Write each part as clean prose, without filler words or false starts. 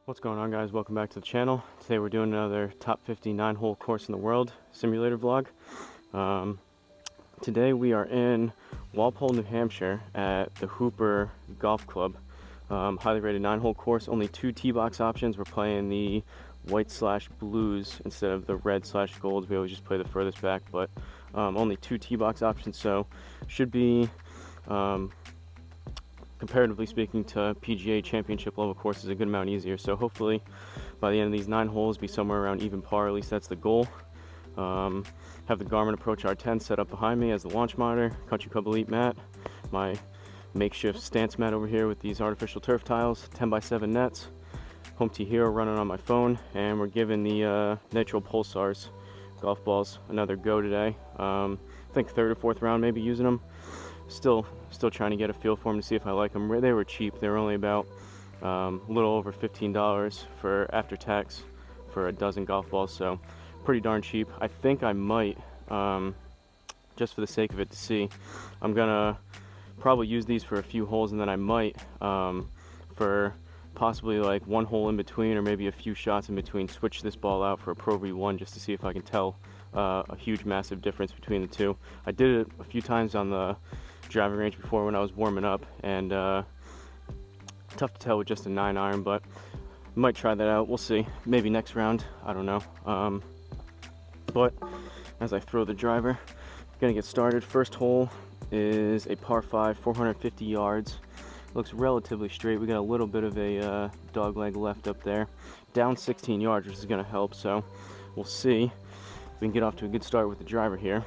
What's going on, guys? Welcome back to the channel. Today we're doing another top 50 9-hole course in the world simulator vlog. Today we are in Walpole, New Hampshire at the Hooper Golf Club. Highly rated 9-hole course, only 2 tee box options. We're playing the white/blues instead of the red/golds. We always just play the furthest back, but only 2 tee box options, so should be comparatively speaking to PGA championship level courses, a good amount easier. So hopefully by the end of these 9 holes be somewhere around even par, at least that's the goal. Have the Garmin Approach R10 set up behind me as the launch monitor, Country Club Elite mat, my makeshift stance mat over here with these artificial turf tiles, 10x7 nets, Home Tee Hero running on my phone, and we're giving the Nitro Pulsars golf balls another go today. I think 3rd or 4th round maybe using them. Still trying to get a feel for them to see if I like them. They were cheap. They were only about a little over $15 for after tax for a dozen golf balls, so pretty darn cheap. I think I might, just for the sake of it to see, I'm gonna probably use these for a few holes, and then I might for possibly like 1 hole in between or maybe a few shots in between, switch this ball out for a Pro V1 just to see if I can tell a huge massive difference between the two. I did it a few times on the driving range before when I was warming up, and tough to tell with just a 9-iron, but might try that out. We'll see. Maybe next round, I don't know. But as I throw the driver, gonna get started. First hole is a par 5, 450 yards. Looks relatively straight. We got a little bit of a dog leg left up there. Down 16 yards, which is gonna help, so we'll see if we can get off to a good start with the driver here.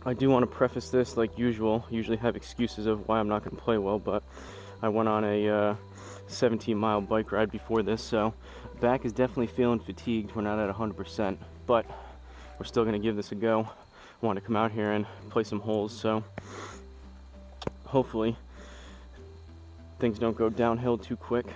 I do want to preface this like usual. Usually have excuses of why I'm not going to play well, but I went on a 17-mile bike ride before this, so back is definitely feeling fatigued. We're not at 100%, but we're still going to give this a go. I want to come out here and play some holes, so hopefully things don't go downhill too quick.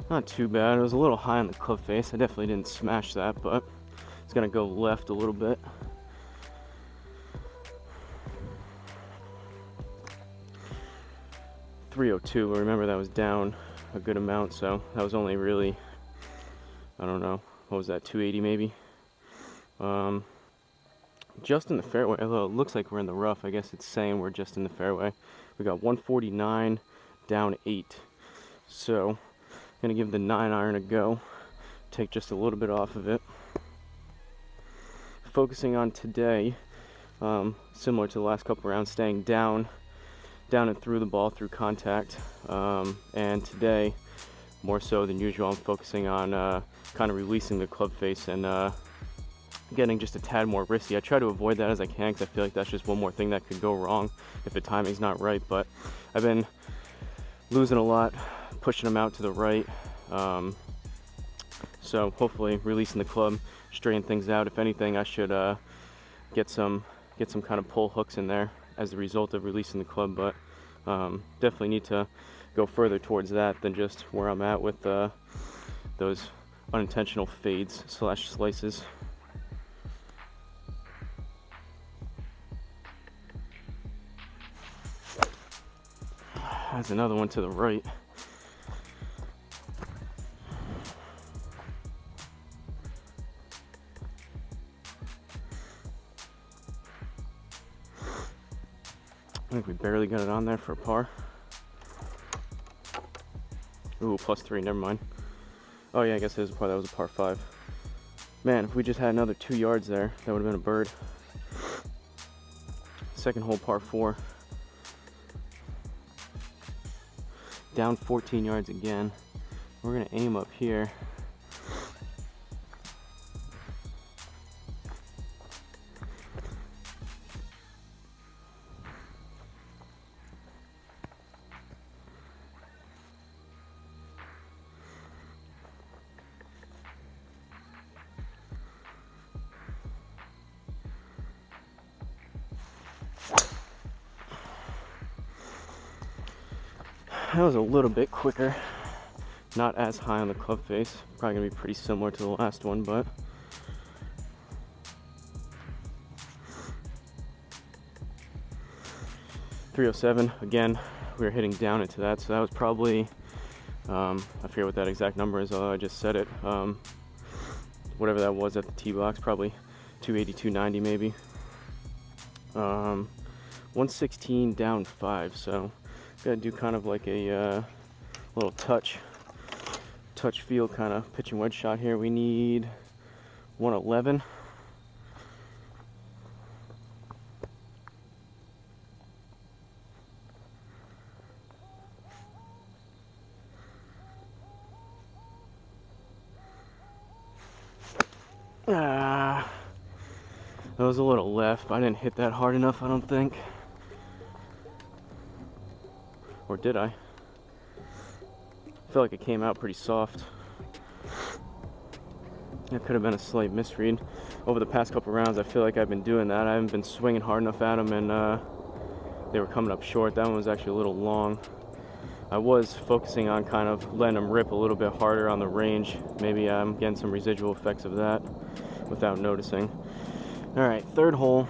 Not too bad. It was a little high on the club face. I definitely didn't smash that, but it's gonna go left a little bit. .302. Remember that was down a good amount, so that was only really, I don't know, what was that, 280 maybe? Just in the fairway, although it looks like we're in the rough. I guess it's saying we're just in the fairway. We got 149 down 8. So gonna give the 9-iron a go, take just a little bit off of it. Focusing on today, similar to the last couple rounds, staying down and through the ball through contact, and today more so than usual I'm focusing on kind of releasing the club face and getting just a tad more risky. I try to avoid that as I can because I feel like that's just one more thing that could go wrong if the timing's not right, but I've been losing a lot, pushing them out to the right, so hopefully releasing the club, straighten things out. If anything, I should get some kind of pull hooks in there as a result of releasing the club, but definitely need to go further towards that than just where I'm at with those unintentional fades / slices. That's another one to the right. I think we barely got it on there for a par. Ooh, +3, never mind. Oh yeah, I guess it was a par. That was a par 5. Man, if we just had another 2 yards there, that would have been a bird. Second hole, par 4. Down 14 yards again. We're gonna aim up here. That was a little bit quicker Not as high on the club face. Probably gonna be pretty similar to the last one, but .307. Again, we were hitting down into that, so that was probably I forget what that exact number is, although I just said it. Whatever that was at the tee box, probably 280, 290 maybe. 116 down 5, so gotta do kind of like a little touch feel kind of pitch and wedge shot here. We need 111. That was a little left. I didn't hit that hard enough, I don't think. Or did I? I feel like it came out pretty soft. That could have been a slight misread. Over the past couple rounds, I feel like I've been doing that. I haven't been swinging hard enough at them, and they were coming up short. That one was actually a little long. I was focusing on kind of letting them rip a little bit harder on the range. Maybe I'm getting some residual effects of that without noticing. All right, third hole,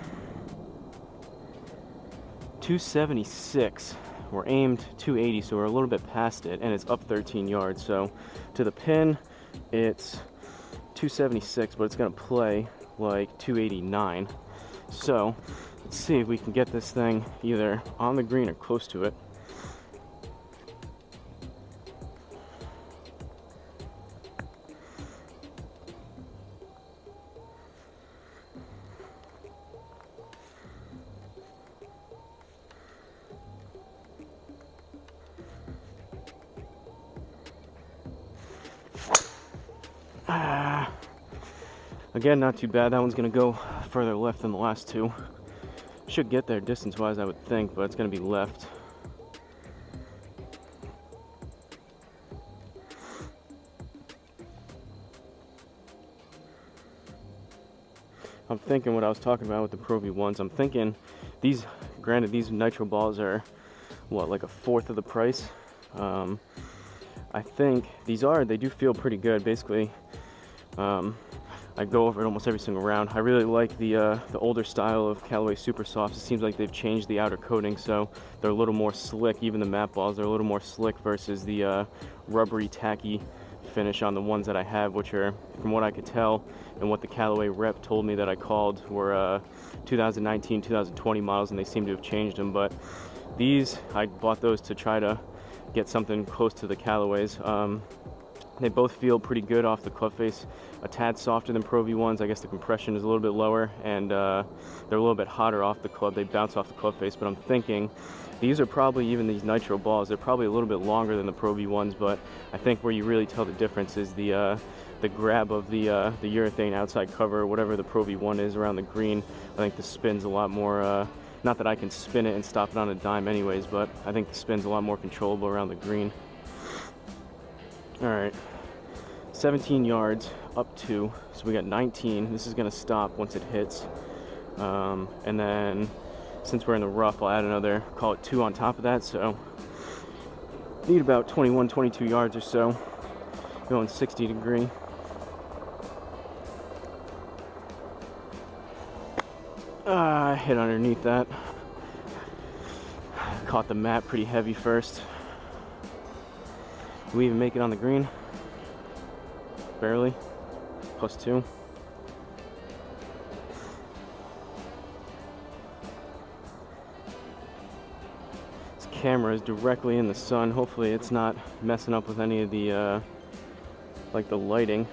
276. We're aimed 280, so we're a little bit past it, and it's up 13 yards. So to the pin, it's 276, but it's gonna play like 289. So let's see if we can get this thing either on the green or close to it. Again, not too bad. That one's gonna go further left than the last two. Should get there distance-wise, I would think, but it's gonna be left. I'm thinking what I was talking about with the Pro V1s. I'm thinking these, granted, these nitro balls are what, like a fourth of the price. I think these they do feel pretty good. Basically, I go over it almost every single round. I really like the older style of Callaway Super Softs. It seems like they've changed the outer coating, so they're a little more slick. Even the matte balls, they're a little more slick versus the rubbery, tacky finish on the ones that I have, which are, from what I could tell and what the Callaway rep told me that I called, were 2019, 2020 models, and they seem to have changed them. But these, I bought those to try to get something close to the Callaways. They both feel pretty good off the club face. A tad softer than Pro V1s. I guess the compression is a little bit lower, and they're a little bit hotter off the club. They bounce off the club face, but I'm thinking these are probably, even these nitro balls, they're probably a little bit longer than the Pro V1s, but I think where you really tell the difference is the grab of the urethane outside cover, whatever the Pro V1 is around the green. I think the spin's a lot more, not that I can spin it and stop it on a dime anyways, but I think the spin's a lot more controllable around the green. All right, 17 yards, up 2, so we got 19. This is gonna stop once it hits. And then, since we're in the rough, I'll add another, call it 2 on top of that, so need about 21, 22 yards or so, going 60 degree. I hit underneath that. Caught the mat pretty heavy first. Do we even make it on the green? Barely. +2. This camera is directly in the sun. Hopefully it's not messing up with any of the like the lighting.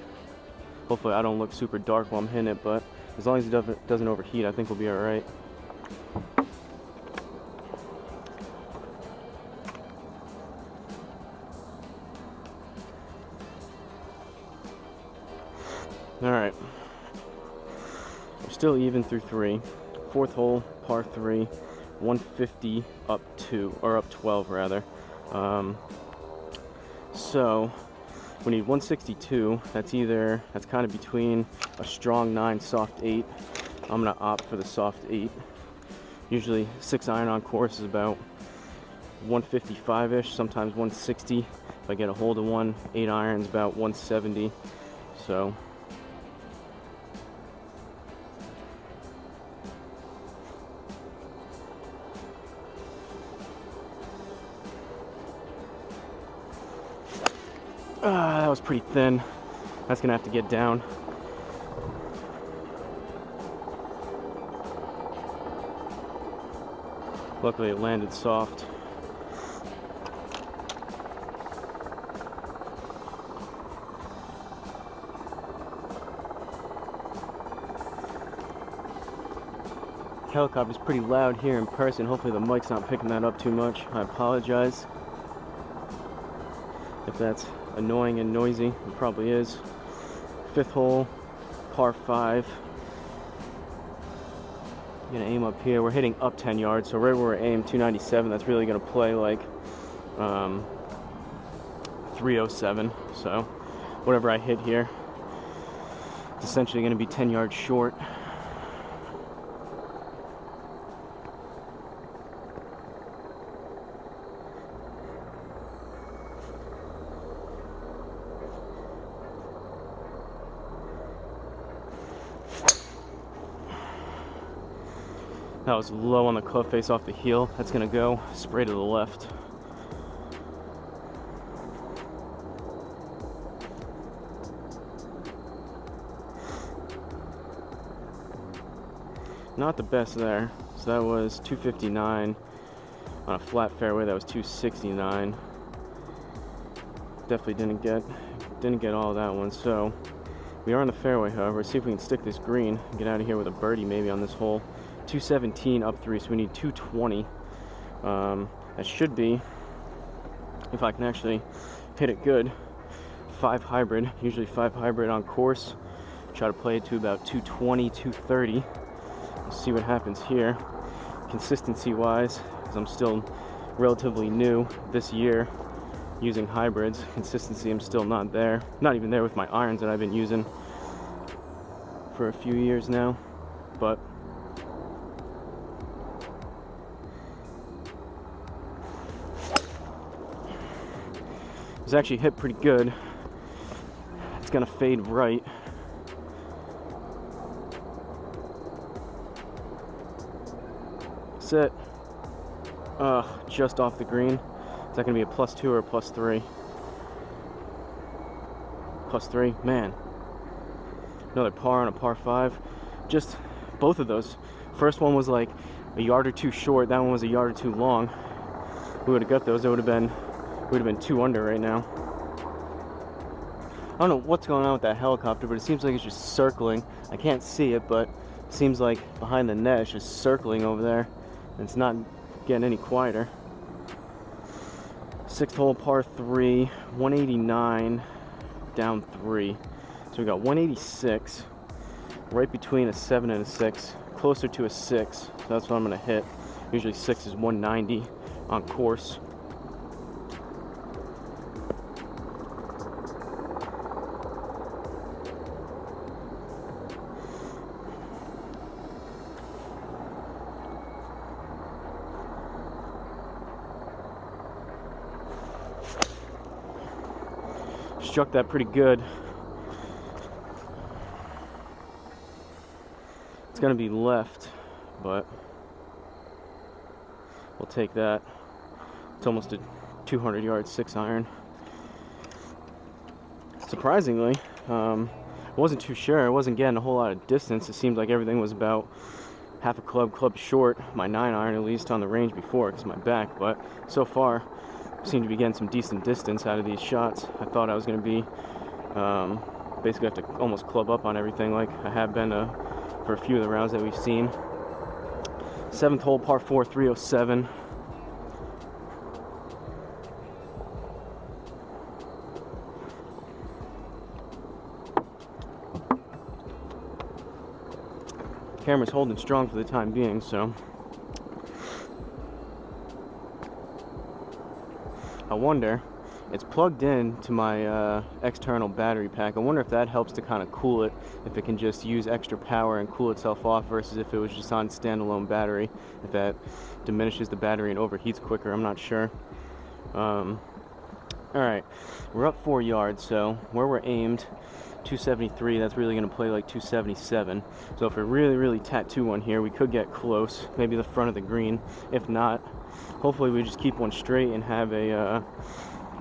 Hopefully I don't look super dark while I'm hitting it, but as long as it doesn't overheat, I think we'll be all right. All right, we're still even through 3. Fourth hole, par 3, 150 up 2, or up 12 rather. So we need 162. That's kind of between a strong 9, soft 8. I'm gonna opt for the soft 8. Usually 6 iron on course is about 155-ish, sometimes 160. If I get a hold of one, 8 irons about 170. So that was pretty thin. That's gonna have to get down. Luckily it landed soft. Helicopter's pretty loud here in person. Hopefully the mic's not picking that up too much. I apologize if that's annoying and noisy. It probably is. 5th hole, par 5. I'm gonna aim up here. We're hitting up 10 yards, so right where we're aimed, 297. That's really gonna play like 307. So whatever I hit here, it's essentially gonna be 10 yards short. That was low on the club face off the heel. That's gonna go spray to the left. Not the best there. So that was 259 on a flat fairway. That was 269. Definitely didn't get all of that one. So we are on the fairway, however. Let's see if we can stick this green and get out of here with a birdie maybe on this hole. 217 up 3, so we need 220. That should be, if I can actually hit it good, 5 hybrid. Usually 5 hybrid on course. Try to play it to about 220, 230. We'll see what happens here. Consistency wise, because I'm still relatively new this year using hybrids. Consistency, I'm still not there. Not even there with my irons that I've been using for a few years now. But it's actually hit pretty good. It's gonna fade right. Sit. Just off the green. Is that gonna be a +2 or a +3? +3, man. Another par on a par 5. Just both of those. First one was like a yard or two short. That one was a yard or two long. We would have got those. It would have been 2 under right now. I don't know what's going on with that helicopter, but it seems like it's just circling. I can't see it, but it seems like behind the net it's just circling over there. And it's not getting any quieter. 6th hole, par 3, 189, down 3. So we got 186, right between a 7 and a 6, closer to a 6. So that's what I'm gonna hit. Usually 6 is 190 on course. Struck that pretty good. It's gonna be left, but we'll take that. It's almost a 200 yard 6 iron. Surprisingly, I wasn't too sure. I wasn't getting a whole lot of distance. It seemed like everything was about half a club short, my 9 iron at least on the range before because my back, but so far seem to be getting some decent distance out of these shots. I thought I was going to be basically have to almost club up on everything like I have been for a few of the rounds that we've seen. 7th hole, par 4, 307. Camera's holding strong for the time being, so I wonder, it's plugged in to my external battery pack. I wonder if that helps to kind of cool it, if it can just use extra power and cool itself off versus if it was just on standalone battery, if that diminishes the battery and overheats quicker. I'm not sure. I All right, we're up 4 yards, so where we're aimed, 273, that's really going to play like 277. So if we really tattoo one here, we could get close, maybe the front of the green. If not, hopefully we just keep one straight and have a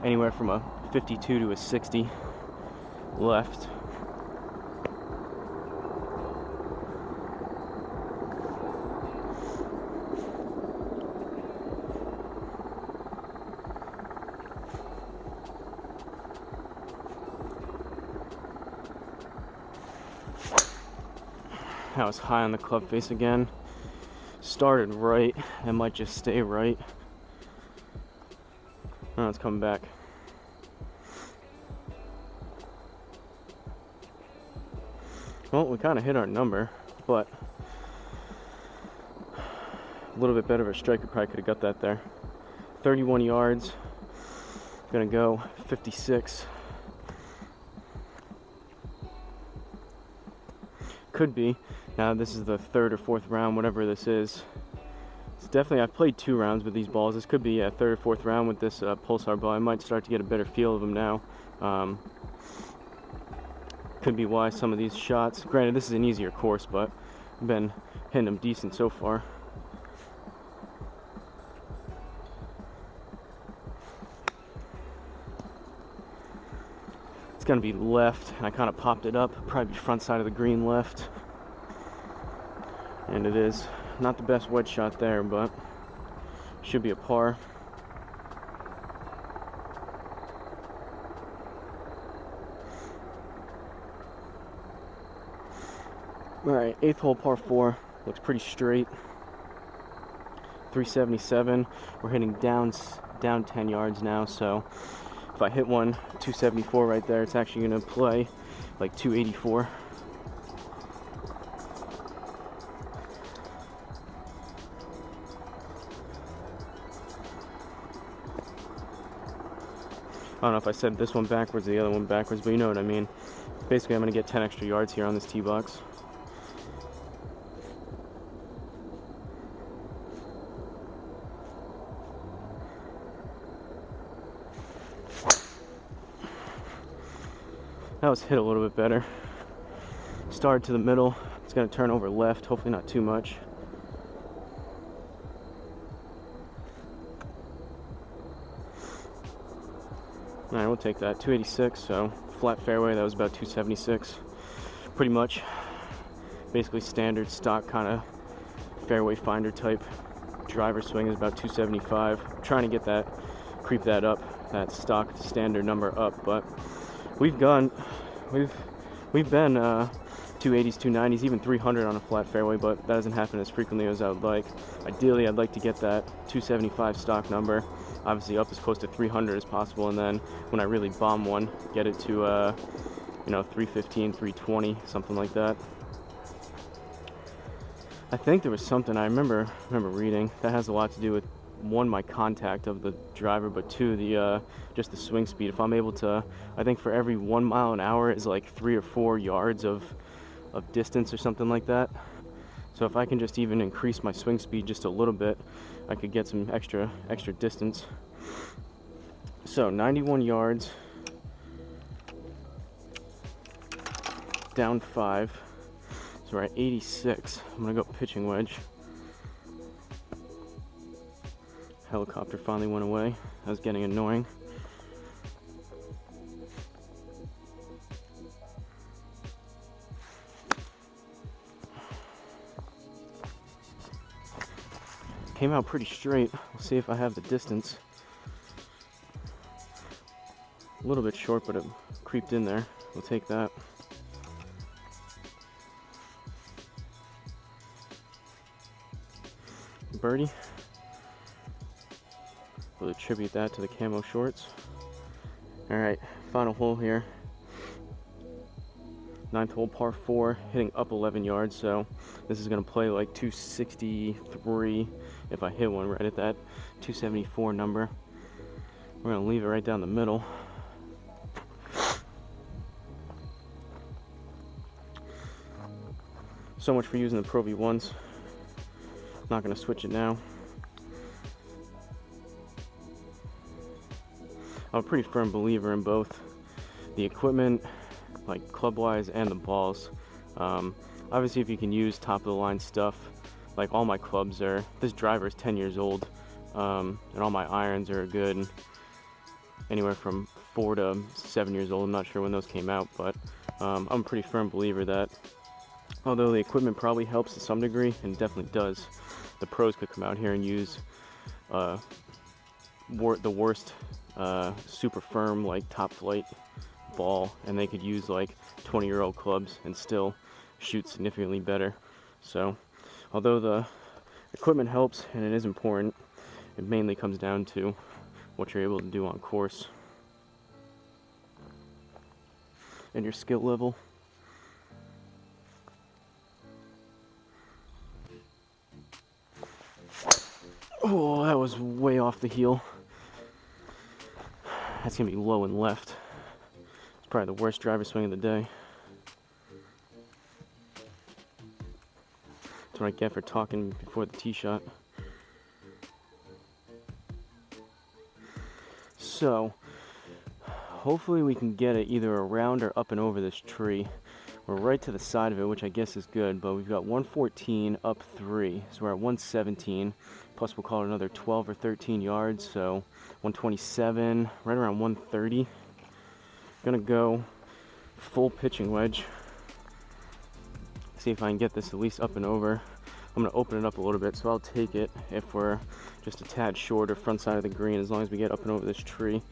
anywhere from a 52 to a 60 left. That was high on the club face again. Started right and might just stay right. Oh, it's coming back. Well, we kind of hit our number, but a little bit better of a strike. We probably could have got that there. 31 yards. Gonna go 56. Could be. Now this is the 3rd or 4th round, whatever this is. It's definitely, I've played 2 rounds with these balls. This could be a 3rd or 4th round with this pulsar ball. I might start to get a better feel of them now. Could be why some of these shots, granted this is an easier course, but I've been hitting them decent so far. It's gonna be left, and I kind of popped it up, probably front side of the green left. And it is not the best wedge shot there, but should be a par. All right, 8th hole par 4, looks pretty straight. 377, we're hitting down 10 yards now, so if I hit one 274 right there, it's actually gonna play like 284. I don't know if I said this one backwards or the other one backwards, but you know what I mean. Basically, I'm gonna get 10 extra yards here on this tee box. That was hit a little bit better. Started to the middle. It's going to turn over left, hopefully not too much. Alright, we'll take that. 286, so flat fairway, that was about 276. Pretty much. Basically standard stock kind of fairway finder type driver swing is about 275. I'm trying to get that, creep that up, that stock standard number up, but we've been 280s, 290s, even 300 on a flat fairway, but that doesn't happen as frequently as I would like. Ideally, I'd like to get that 275 stock number, obviously up as close to 300 as possible, and then when I really bomb one, get it to 315, 320, something like that. I think there was something I remember reading that has a lot to do with, one, my contact of the driver, but two, the just the swing speed. If I'm able to, I think for every 1 mile an hour is like 3 or 4 yards of distance or something like that. So if I can just even increase my swing speed just a little bit, I could get some extra distance. So 91 yards, down 5, so we're at 86. I'm gonna go pitching wedge. Helicopter finally went away. That was getting annoying. Came out pretty straight. We'll see if I have the distance. A little bit short, but it creeped in there. We'll take that. Birdie. We'll attribute that to the camo shorts. Alright, final hole here. 9th hole, par 4, hitting up 11 yards, so this is going to play like 263 if I hit one right at that 274 number. We're going to leave it right down the middle. So much for using the Pro V1s. Not going to switch it now. I'm a pretty firm believer in both the equipment, like club-wise, and the balls. Obviously, if you can use top-of-the-line stuff, like all my clubs are, this driver is 10 years old, and all my irons are good anywhere from 4 to 7 years old. I'm not sure when those came out, but I'm a pretty firm believer that although the equipment probably helps to some degree, and definitely does, the pros could come out here and use the worst super firm, like top flight ball, and they could use like 20-year-old clubs and still shoot significantly better. So although the equipment helps and it is important, it mainly comes down to what you're able to do on course and your skill level. Oh, that was way off the heel. That's gonna be low and left. It's probably the worst driver swing of the day. That's what I get for talking before the tee shot. So, hopefully we can get it either around or up and over this tree. We're right to the side of it, which I guess is good, but we've got 114 up 3, so we're at 117, plus we'll call it another 12 or 13 yards, so 127, right around 130. Gonna go full pitching wedge. See if I can get this at least up and over. I'm gonna open it up a little bit, so I'll take it if we're just a tad short or front side of the green, as long as we get up and over this tree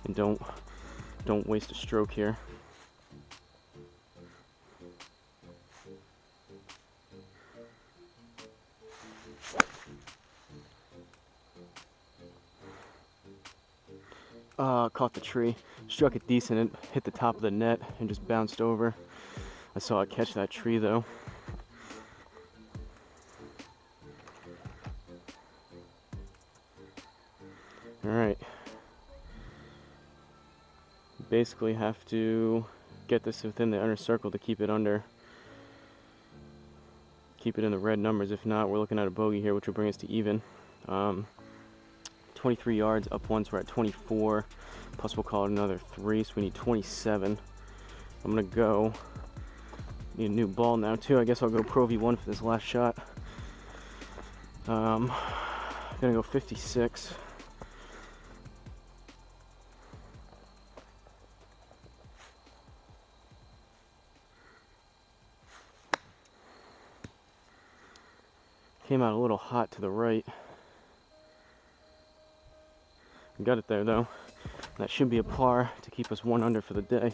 and don't waste a stroke here. Caught the tree, struck it decent, it hit the top of the net and just bounced over. I saw it catch that tree though. Alright. Basically have to get this within the inner circle to keep it under. Keep it in the red numbers. If not, we're looking at a bogey here, which will bring us to even. 23 yards up once, we're at 24. Plus we'll call it another 3, so we need 27. I'm gonna go. Need a new ball now too. I guess I'll go Pro V1 for this last shot. Gonna go 56. Came out a little hot to the right. Got it there though. That should be a par to keep us 1 under for the day.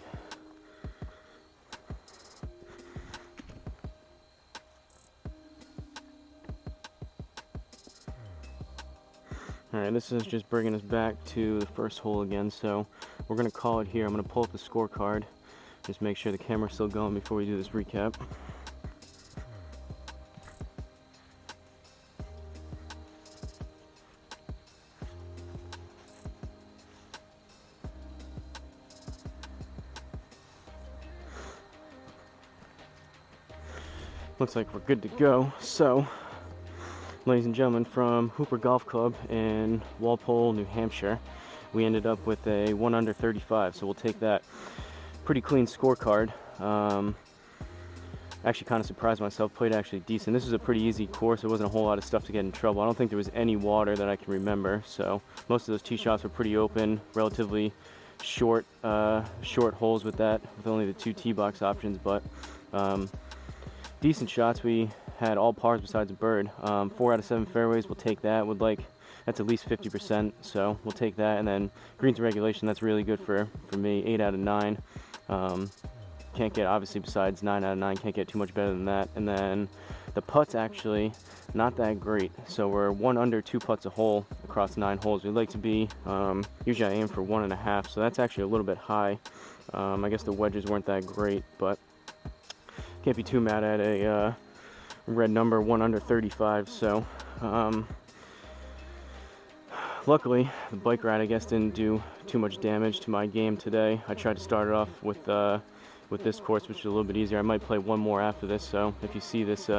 Alright, this is just bringing us back to the first hole again, so we're going to call it here. I'm going to pull up the scorecard, just make sure the camera's still going before we do this recap. Looks like we're good to go. So, ladies and gentlemen, from Hooper Golf Club in Walpole, New Hampshire, we ended up with a 1 under 35, so we'll take that. Pretty clean scorecard. Actually kind of surprised myself, played actually decent. This was a pretty easy course, there wasn't a whole lot of stuff to get in trouble. I don't think there was any water that I can remember, so most of those tee shots were pretty open, relatively short holes with that, with only the 2 tee box options, but decent shots. We had all pars besides a bird. 4 out of 7 fairways, we'll take that. That's at least 50%, so we'll take that. And then greens and regulation, that's really good for me. 8 out of 9. Can't get, obviously, besides 9 out of 9, can't get too much better than that. And then the putts actually not that great. So we're 1 under 2 putts a hole across 9 holes. We'd like to be, usually I aim for 1.5, so that's actually a little bit high. I guess the wedges weren't that great, but can't be too mad at a red number, 1 under 35. So luckily the bike ride, I guess, didn't do too much damage to my game today. I tried to start it off with this course, which is a little bit easier. I might play one more after this, so if you see this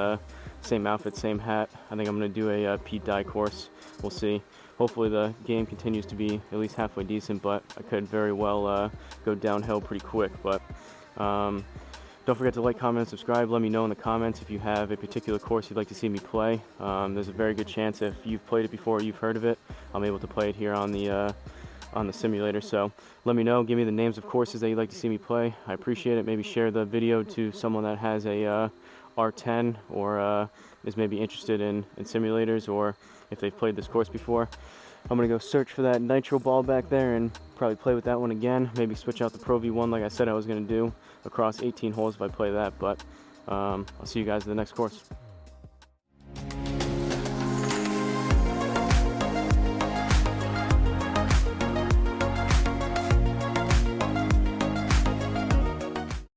same outfit, same hat, I think I'm going to do a Pete Dye course. We'll see. hopefully the game continues to be at least halfway decent, but I could very well go downhill pretty quick. But don't forget to like, comment, and subscribe. Let me know in the comments if you have a particular course you'd like to see me play. There's a very good chance if you've played it before or you've heard of it, I'm able to play it here on the simulator. So let me know, give me the names of courses that you'd like to see me play. I appreciate it. Maybe share the video to someone that has a R10 or is maybe interested in simulators, or if they've played this course before. I'm gonna go search for that nitro ball back there and probably play with that one again. Maybe switch out the Pro V1 like I said I was gonna do across 18 holes if I play that. But I'll see you guys in the next course.